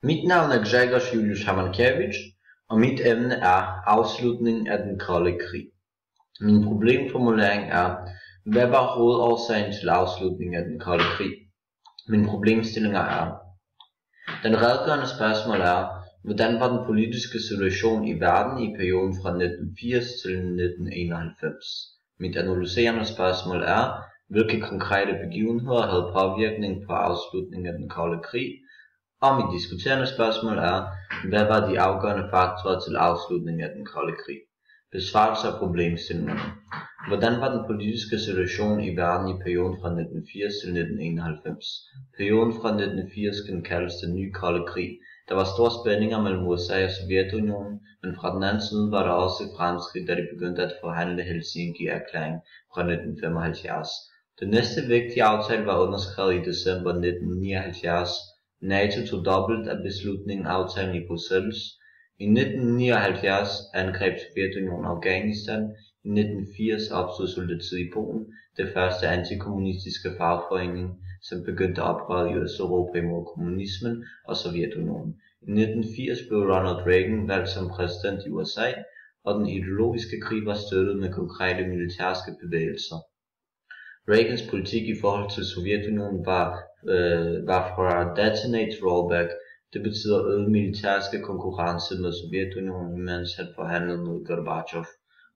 Mit navn er Grzegorz Juliusz Hamankiewicz, og mit emne er afslutningen af den kolde krig. Min problemformulering er, hvad var hovedårsagen til afslutningen af den kolde krig? Mine problemstillinger er, den redegørende spørgsmål er, hvordan var den politiske situation i verden i perioden fra 1980 til 1991? Mit analyserende spørgsmål er, hvilke konkrete begivenheder havde påvirkning på afslutningen af den kolde krig? Og mit diskuterende spørgsmål er, hvad var de afgørende faktorer til afslutningen af den kolde krig? Besvarelse af problemstillingerne. Hvordan var den politiske situation i verden i perioden fra 1980 til 1991? Perioden fra 1980 kan kaldes den nye kolde krig. Der var store spændinger mellem USA og Sovjetunionen, men fra den anden side var der også et fremskridt, da de begyndte at forhandle Helsinki-erklæringen fra 1975. Den næste vigtige aftale var underskrevet i december 1979. NATO tog dobbelt af beslutningen aftalen i Bruxelles. I 1979 angreb Sovjetunionen Afghanistan. I 1980 opstod Solidaritet i Polen, det første antikommunistiske fagforening, som begyndte oprøret i Østeuropa imod kommunismen og Sovjetunionen. I 1980 blev Ronald Reagan valgt som præsident i USA, og den ideologiske krig var støttet med konkrete militærske bevægelser. Reagans politik i forhold til Sovjetunionen var fra detonate to rollback. Det betyder øget militærske konkurrence med Sovjetunionen, mens han forhandlede med Gorbachev.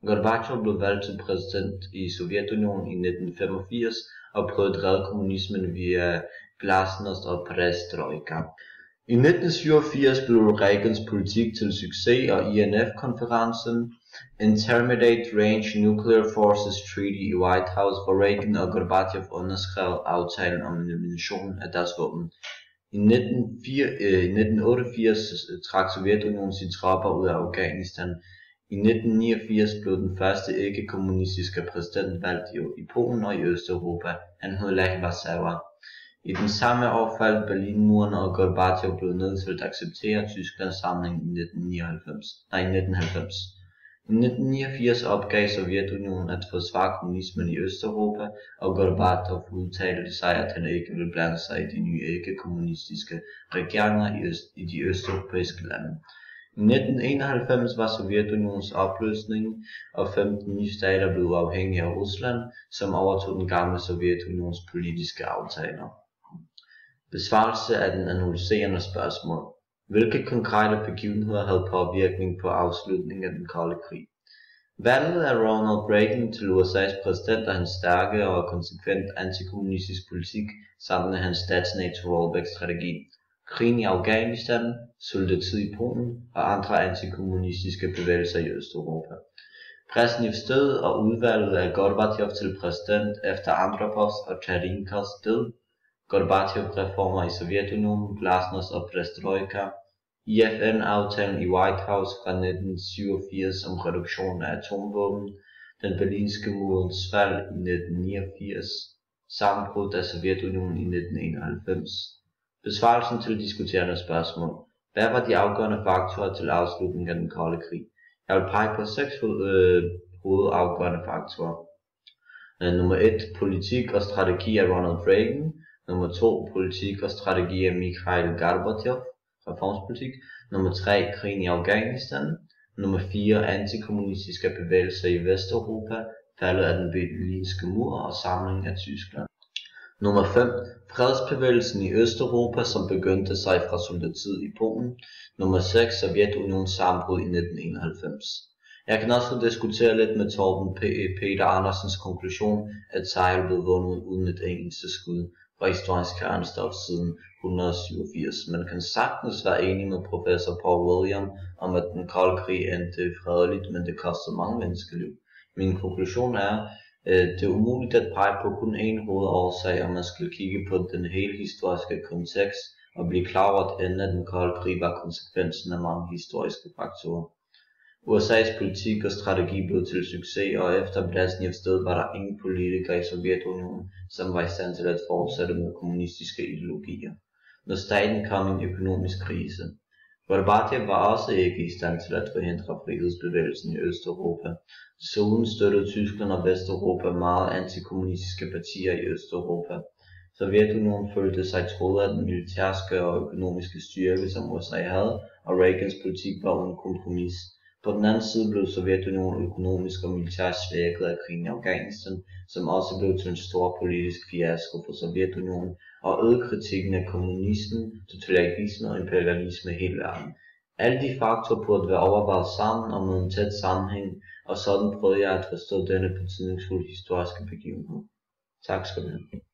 Gorbachev blev valgt til præsident i Sovjetunionen i 1985 og prøvede at redde kommunismen via glasnost og perestrojka. I 1987 blev Reagans politik til succes, og INF-konferencen, Intermediate Range Nuclear Forces Treaty i White House, hvor Reagan og Gorbachev underskrev aftalen om elimination af deres våben. I 1988 trak Sovjetunionen sine tropper ud af Afghanistan. I 1989 blev den første ikke-kommunistiske præsident valgt i Polen og i Østeuropa. Han hed Lech Wałęsa. I den samme år faldt Berlinmuren, og Gorbachev blev nødt til at acceptere Tysklands samling i 1990. I 1989 opgav Sovjetunionen at forsvare kommunismen i Østeuropa, og Gorbachev udtalte sig, at han ikke ville blande sig i de nye ikke-kommunistiske regeringer i de østeuropæiske lande. I 1991 var Sovjetunionens opløsning, og 15 nye stater blev uafhængige af Rusland, som overtog den gamle Sovjetunions politiske aftaler. Besvarelse af den analyserende spørgsmål. Hvilke konkrete begivenheder havde påvirkning på afslutningen af den kolde krig? Valget af Ronald Reagan til USA's præsident og hans stærke og konsekvent antikommunistisk politik sammen med hans detonate to rollback strategi, krigen i Afghanistan, Solidaritet i Polen og andre antikommunistiske bevægelser i Østeuropa. Brezhnevs død og udvalget af Gorbachev til præsident efter Andropovs og Tjernenkovs død, Gorbachev-reformer i Sovjetunionen, glasnost og perestrojka, IFN-aftalen i White House fra 1987 om reduktion af atomvåben, den berlinske murens fald i 1989, sammenbrud af Sovjetunionen i 1991. Besvarelsen til diskuterende spørgsmål. Hvad var de afgørende faktorer til afslutningen af den kolde krig? Jeg vil pege på 6 hovedafgørende faktorer. Nummer 1. Politik og strategi af Ronald Reagan. Nummer 2. Politik og strategi af Mikhail Gorbachev. Reformspolitik. Nummer 3. Krigen i Afghanistan. Nummer 4. Antikommunistiske bevægelser i Vesteuropa. Faldet af den berlinske mur og samling af Tyskland. Nummer 5. Fredsbevægelsen i Østeuropa, som begyndte sig fra Solidaritet i Polen. Nummer 6. Sovjetunionens sammenbrud i 1991. Jeg kan også diskutere lidt med Torben Peter Andersens konklusion, at sejr blev vundet uden et eneste skud fra historisk kernestof siden 187. Man kan sagtens være enig med professor Paul William om, at den kolde krig endte fredeligt, men det kostede mange menneskeliv. Min konklusion er, det er umuligt at pege på kun én hovedårsag, og man skal kigge på den hele historiske kontekst og blive klar over, at enden af den kolde krig var konsekvensen af mange historiske faktorer. USA's politik og strategi blev til succes, og efter Brezhnevs død var der ingen politikere i Sovjetunionen, som var i stand til at fortsætte med kommunistiske ideologier. Når staten kom i en økonomisk krise. Gorbachev var også ikke i stand til at forhindre frihedsbevægelsen i Østeuropa. Desuden støttede Tyskland og Vesteuropa meget antikommunistiske partier i Østeuropa. Sovjetunionen følte sig truet af den militærske og økonomiske styrke, som USA havde, og Reagans politik var uden kompromis. På den anden side blev Sovjetunionen økonomisk og militært svækket af krigen i Afghanistan, som også blev til en stor politisk fiasko for Sovjetunionen og øgede kritikken af kommunismen, totalitarisme og imperialisme i hele verden. Alle de faktorer burde være overvejet sammen og med en tæt sammenhæng, og sådan prøvede jeg at forstå denne betydningsfulde historiske begivenhed. Tak skal du have.